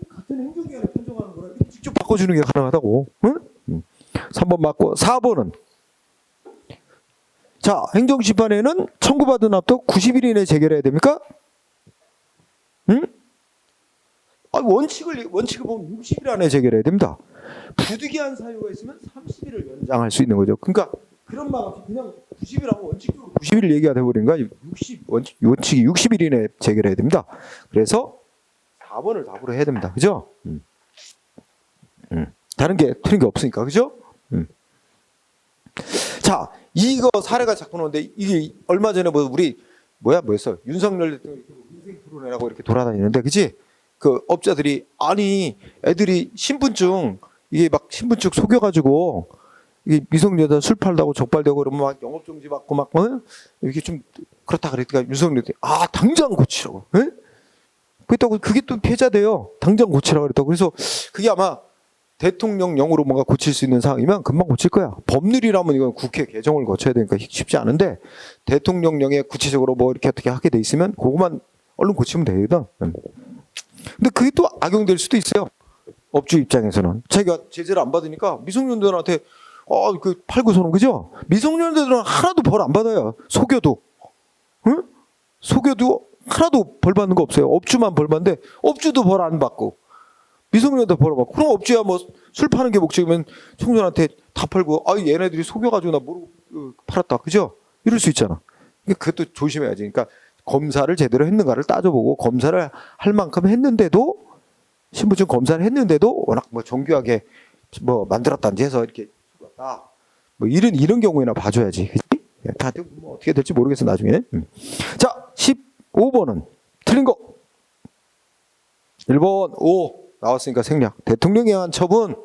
같은 행정기관에 편성하는 거라 직접 바꿔주는 게 가능하다고. 응? 3번 맞고 4번은 자 행정심판에는 청구받은 합도 90일 이내에 재결해야 됩니까? 응? 원칙을 보면 60일 안에 재결해야 됩니다. 부득이한 사유가 있으면 30일을 연장할 수 있는 거죠. 그러니까 그런 말 없이 그냥 90일 하면 원칙적으로 90일 얘기가 돼버린 거야. 원칙이 60일 이내에 재결해야 됩니다. 그래서 4번을 답으로 해야 됩니다. 그죠? 다른 게 틀린 게 없으니까. 그죠? 자, 이거 사례가 자꾸 나오는데 이게 얼마 전에 우리 뭐였어? 윤석열 대통령이 인생 프로내라고 이렇게 돌아다니는데, 그지? 그 업자들이 아니 애들이 신분증 이게 막 신분증 속여가지고 이게 미성년자 술 팔다고 적발되고 그러면 막 영업정지 받고 막 이렇게 좀 그렇다 그랬더니 윤석열이 당장 고치라고. 예? 그랬다고 그게 또 피해자돼요. 당장 고치라고 그랬다고. 그래서 그게 아마 대통령령으로 뭔가 고칠 수 있는 상황이면 금방 고칠 거야. 법률이라면 이건 국회 개정을 거쳐야 되니까 쉽지 않은데 대통령령에 구체적으로 뭐 이렇게 어떻게 하게 돼 있으면 그것만 얼른 고치면 되거든. 근데 그게 또 악용될 수도 있어요. 업주 입장에서는 자기가 제재를 안 받으니까 미성년자들한테 그 팔고서는 그죠? 미성년자들은 하나도 벌 안 받아요. 속여도. 응? 속여도 하나도 벌 받는 거 없어요. 업주만 벌 받는데 업주도 벌 안 받고 미성년자 벌 받고. 그럼 업주야 뭐 술 파는 게 목적이면 청소년한테 다 팔고 얘네들이 속여가지고 나 모르고 팔았다. 그죠? 이럴 수 있잖아. 그것도 조심해야지. 그러니까 검사를 제대로 했는가를 따져보고 검사를 할 만큼 했는데도 신분증 검사를 했는데도 워낙 뭐 정교하게 뭐 만들었다든지 해서 이렇게 뭐 이런 경우에나 봐줘야지. 다 뭐 어떻게 될지 모르겠어 나중에. 자 15번은 틀린 거. 1번 5 나왔으니까 생략. 대통령에 의한 처분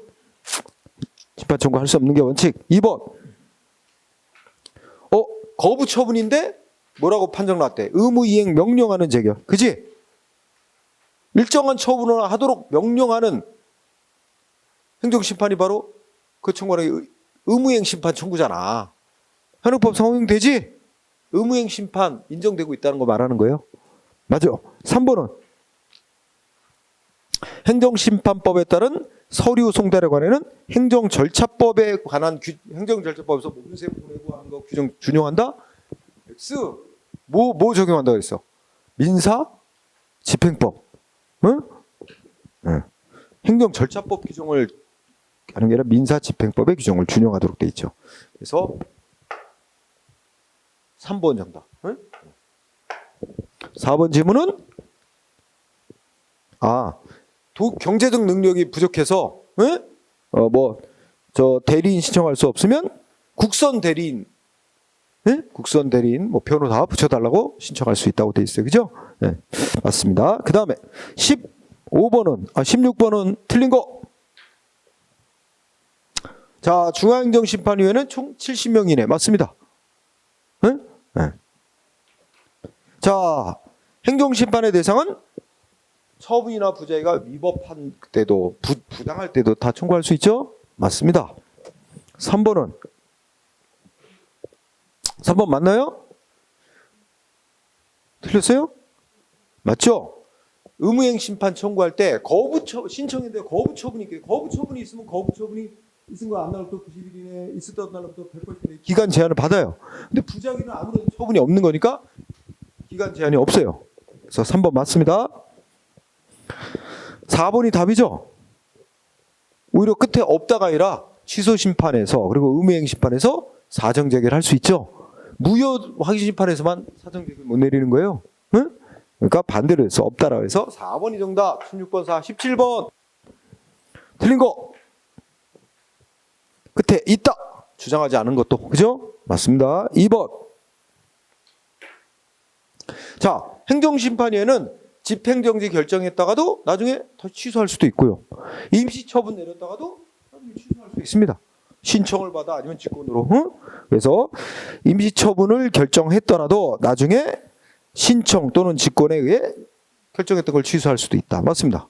심판 청구할 수 없는 게 원칙. 2번 거부 처분인데 뭐라고 판정 났대? 의무이행 명령하는 재결. 그지? 일정한 처분을 하도록 명령하는 행정심판이 바로 그 청구하는 의무이행 심판 청구잖아. 현행법 성행되지? 의무이행 심판 인정되고 있다는 거 말하는 거예요. 맞아. 3번은 행정심판법에 따른 서류 송달에 관해는 행정절차법에 관한 행정절차법에서 모금세 보내고 하는 거 규정 준용한다? X 뭐 적용한다 그랬어? 민사 집행법. 응? 행정절차법 규정을 하는 게 아니라 민사 집행법의 규정을 준용하도록 돼 있죠. 그래서 3번 정답. 응? 4번 질문은 경제적 능력이 부족해서 대리인 신청할 수 없으면 국선 대리인 국선 대리인 변호사 붙여달라고 신청할 수 있다고 돼 있어요. 그죠? 네, 맞습니다. 그 다음에 16번은 틀린 거. 자, 중앙행정심판위원회는 총 70명 이내. 맞습니다. 네? 네. 자, 행정심판의 대상은 처분이나 부자의가 위법한 때도 부당할 때도 다 청구할 수 있죠? 맞습니다. 3번 맞나요? 틀렸어요? 맞죠? 의무이행 심판 청구할 때 신청인데 거부 처분이 있고 거부 처분이 있으면 거부 처분이 있은 거 안 날부터 90일 이내 있었던 날부터 180일 이내 기간 제한을 받아요. 근데 부작위는 아무런 처분이 없는 거니까 기간 제한이 없어요. 그래서 3번 맞습니다. 4번이 답이죠. 오히려 끝에 없다가 아니라 취소 심판에서 그리고 의무이행 심판에서 사정 재결할 수 있죠. 무효 확인 심판에서만 사정 재결 못 내리는 거예요. 응? 그러니까 반대로 해서 없다라고 해서 4번이 정답. 16번 4. 17번 틀린 거. 끝에 있다 주장하지 않은 것도. 그죠? 맞습니다. 2번. 자, 행정심판위에는 집행정지 결정했다가도 나중에 다시 취소할 수도 있고요. 임시처분 내렸다가도 나중에 취소할 수 있습니다. 신청을 받아 아니면 직권으로. 응? 그래서 임시처분을 결정했더라도 나중에 신청 또는 직권에 의해 결정했던 걸 취소할 수도 있다. 맞습니다.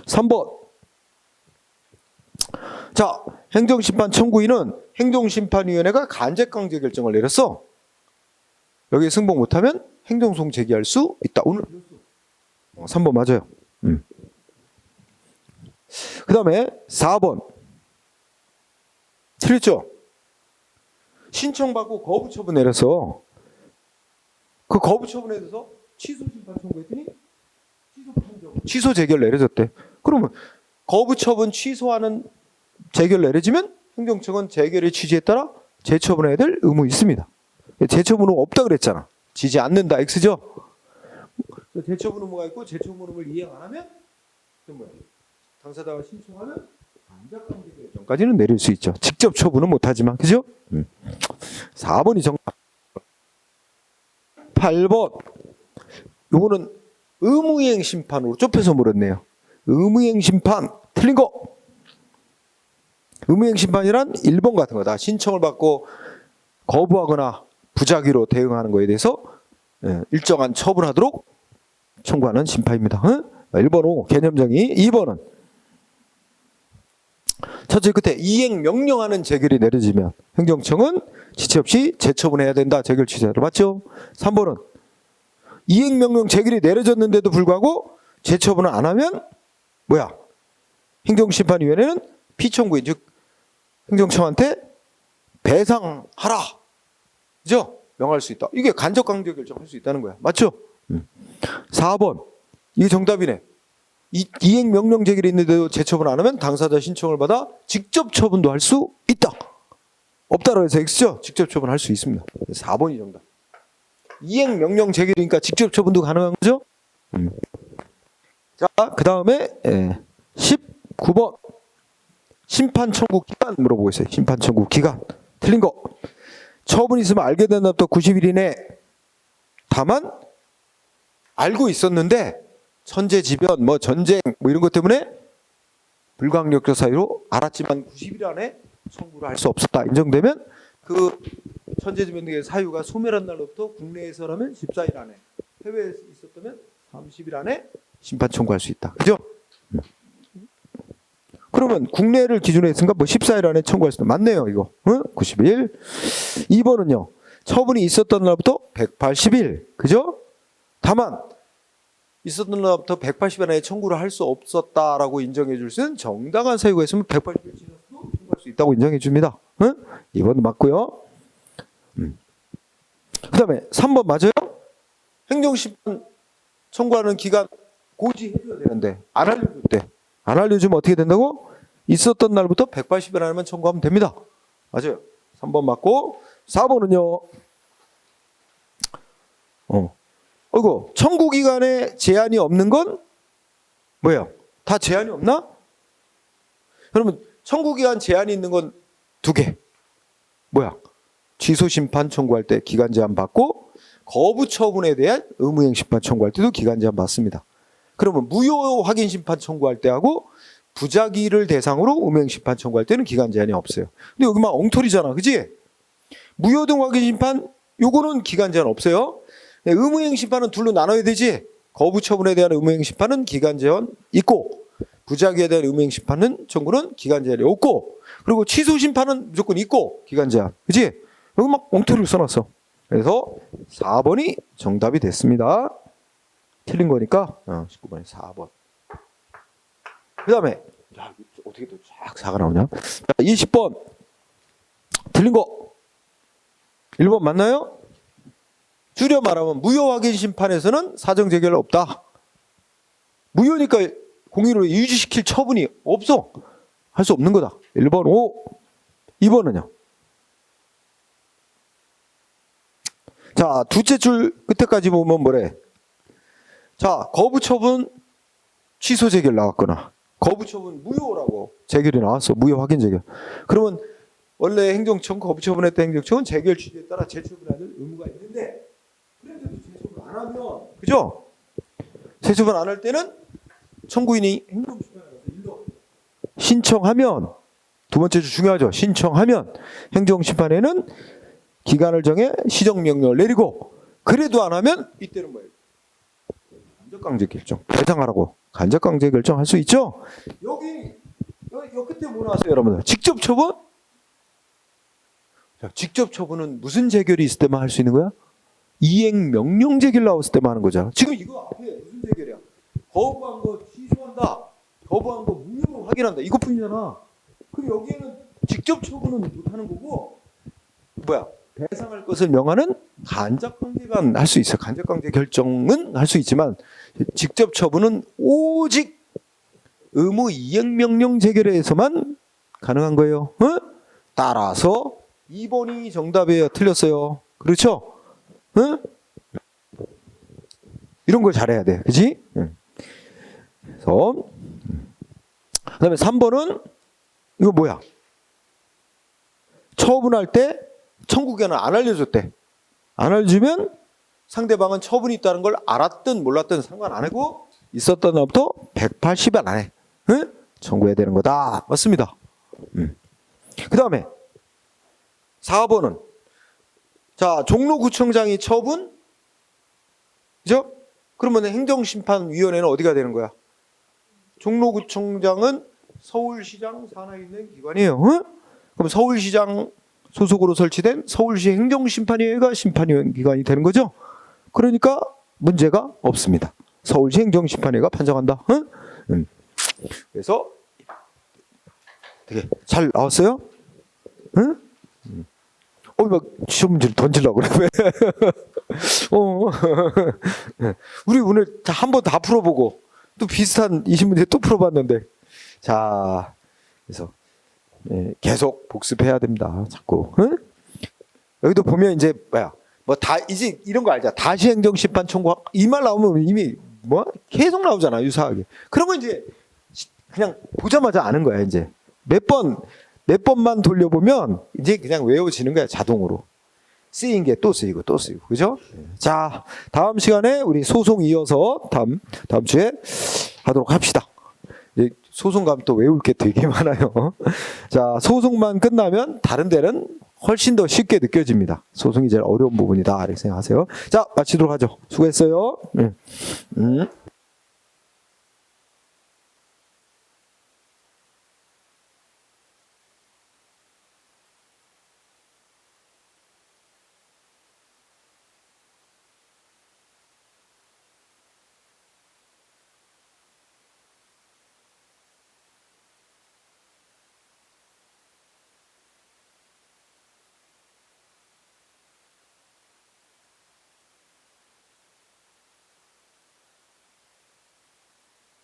3번. 자, 행정심판 청구인은 행정심판위원회가 간접강제 결정을 내렸어. 여기에 승복 못하면 행정소송 제기할 수 있다. 오늘 3번 맞아요. 그 다음에 4번 틀렸죠? 신청받고 거부 처분 내려서 그 거부 처분에 대해서 취소 심판 청구했더니 취소 재결 내려졌대. 그러면 거부 처분 취소하는 재결 내려지면 행정청은 재결의 취지에 따라 재처분해야 될 의무 있습니다. 재처분 의무 없다 그랬잖아. 지지 않는다 X죠? 재처분 의무가 있고 재처분 의무를 이행 안 하면 당사자가 신청하면 반작관계 결정까지는 내릴 수 있죠. 직접 처분은 못하지만 그죠? 4번이 정답. 8번 요거는 의무이행 심판으로 좁혀서 물었네요. 의무이행 심판 틀린 거. 의무이행 심판이란 1번 같은 거다. 신청을 받고 거부하거나 부작위로 대응하는 거에 대해서 일정한 처분하도록 청구하는 심판입니다. 1번 오 개념정의. 2번은 첫째 끝에 이행 명령하는 재결이 내려지면 행정청은 지체 없이 재처분해야 된다. 재결 취지로 맞죠? 3번은 이행 명령 재결이 내려졌는데도 불구하고 재처분을 안 하면 뭐야? 행정심판위원회는 피청구인 즉 행정청한테 배상하라. 그죠? 명할 수 있다. 이게 간접강제 결정할 수 있다는 거야. 맞죠? 4번 이게 정답이네. 이행 명령 제기를 있는데도 재처분 안 하면 당사자 신청을 받아 직접 처분도 할 수 있다. 없다라고 해서 X죠? 직접 처분할 수 있습니다. 4번이 정답. 이행 명령 제기니까 직접 처분도 가능한 거죠? 자, 그 다음에 19번 심판 청구 기간 물어보겠어요. 심판 청구 기간 틀린 거. 처분이 있으면 알게 된 날부터 90일 이내. 다만 알고 있었는데 천재지변, 뭐 전쟁, 뭐 이런 것 때문에 불가항력적 사유로 알았지만 90일 안에 청구를 할 수 없었다. 인정되면 그 천재지변 등의 사유가 소멸한 날로부터 국내에서라면 14일 안에, 해외에 있었다면 30일 안에 심판 청구할 수 있다. 그죠? 그러면 국내를 기준으로 했으니까 뭐 14일 안에 청구할 수 있다. 맞네요, 이거. 90일. 2번은요. 처분이 있었던 날부터 180일. 그죠? 다만 있었던 날부터 180일 안에 청구를 할 수 없었다라고 인정해 줄 수 있는 정당한 사유가 있으면 180일 지나서도 청구할 수 있다고 인정해 줍니다. 2번도 맞고요. 그 다음에 3번 맞아요? 행정심판 청구하는 기간 고지해줘야 되는데 안 알려줬대. 안 알려주면 어떻게 된다고? 있었던 날부터 180일 안에만 청구하면 됩니다. 맞아요. 3번 맞고 4번은요. 어이구, 청구기간에 제한이 없는 건 뭐예요? 다 제한이 없나? 그러면 청구기간 제한이 있는 건 2개. 뭐야? 취소심판 청구할 때 기간 제한 받고 거부처분에 대한 의무이행심판 청구할 때도 기간 제한 받습니다. 그러면 무효 확인 심판 청구할 때하고 부작위를 대상으로 의무이행심판 청구할 때는 기간 제한이 없어요. 근데 여기만 엉터리잖아. 그지? 무효 등 확인 심판 요거는 기간 제한 없어요. 의무이행 심판은 둘로 나눠야 되지. 거부 처분에 대한 의무이행 심판은 기간 제한 있고 부작위에 대한 의무이행 심판은 청구는 기간 제한이 없고 그리고 취소 심판은 무조건 있고 기간 제한. 그렇지? 여기 막 엉터리를 써놨어. 그래서 4번이 정답이 됐습니다. 틀린 거니까 19번에 4번. 그다음에 야, 어떻게 또 쫙 4가 나오냐? 20번 틀린 거 1번 맞나요? 줄여 말하면 무효 확인 심판에서는 사정 재결 없다. 무효니까 공의로 유지시킬 처분이 없어. 할 수 없는 거다. 1번 O. 2번은요. 자, 두째 줄 끝에까지 보면 뭐래? 자, 거부 처분 취소 재결 나왔거나 거부 처분 무효라고 재결이 나왔어. 무효 확인 재결. 그러면 원래 행정청 거부 처분했던 행정청은 재결 취지에 따라 재처분하는 의무가 있는데 그런데도 재처분 안 하면 그죠? 재처분 안 할 때는 청구인이 행정심판에서 신청하면 두 번째 주 중요하죠. 신청하면 행정심판에는 기간을 정해 시정명령을 내리고 그래도 안 하면 이때는 뭐예요? 간접강제 결정 배상하라고 간접강제 결정할 수 있죠. 여기 끝에 뭐 나왔어요, 여러분들? 직접 처분? 자, 직접 처분은 무슨 재결이 있을 때만 할 수 있는 거야? 이행 명령 제기를 나왔을 때만 하는 거잖아. 지금 이거 앞에 무슨 제기야? 거부한 거 취소한다. 거부한 거 무효로 확인한다. 이것뿐이잖아. 그럼 여기에는 직접 처분은 못하는 거고 뭐야? 배상할 것을 명하는 간접관계간 할 수 있어. 간접관계 결정은 할 수 있지만 직접 처분은 오직 의무 이행 명령 제결에서만 가능한 거예요. 어? 따라서 2번이 정답이에요. 틀렸어요. 그렇죠? 어? 이런 걸 잘해야 돼. 그지? 그래서 그다음에 3번은 이거 뭐야? 처분할 때 청구권을 안 알려줬대. 안 알려주면 상대방은 처분이 있다는 걸 알았든 몰랐든 상관 안 하고 있었던 날부터 180일 안에 청구해야 되는 거다. 맞습니다. 그 다음에 4번은 자 종로구청장이 처분 그죠? 그러면 행정심판위원회는 어디가 되는 거야? 종로구청장은 서울시장 산하에 있는 기관이에요. 그럼 서울시장 소속으로 설치된 서울시 행정심판위원회가 심판기관이 되는 거죠. 그러니까 문제가 없습니다. 서울시 행정심판위가 판정한다. 그래서 되게 잘 나왔어요? 응? 막 시험 문제를 던지려고 그래. 우리 오늘 한 번 다 풀어보고 또 비슷한 20문제 또 풀어봤는데 자 그래서 계속 복습해야 됩니다. 자꾸. 응? 여기도 보면 이제 뭐야? 뭐 다 이제 이런 거 알자. 다시 행정심판 청구 이 말 나오면 이미 뭐 계속 나오잖아 유사하게. 그런 거 이제 그냥 보자마자 아는 거야 이제 몇 번만 돌려보면 이제 그냥 외워지는 거야 자동으로. 쓰인 게 또 쓰이고 또 쓰이고 그죠? 자 다음 시간에 우리 소송 이어서 다음 주에 하도록 합시다. 소송 가면 또 외울 게 되게 많아요. 자, 소송만 끝나면 다른 데는 훨씬 더 쉽게 느껴집니다. 소송이 제일 어려운 부분이다. 이렇게 생각하세요. 자, 마치도록 하죠. 수고했어요.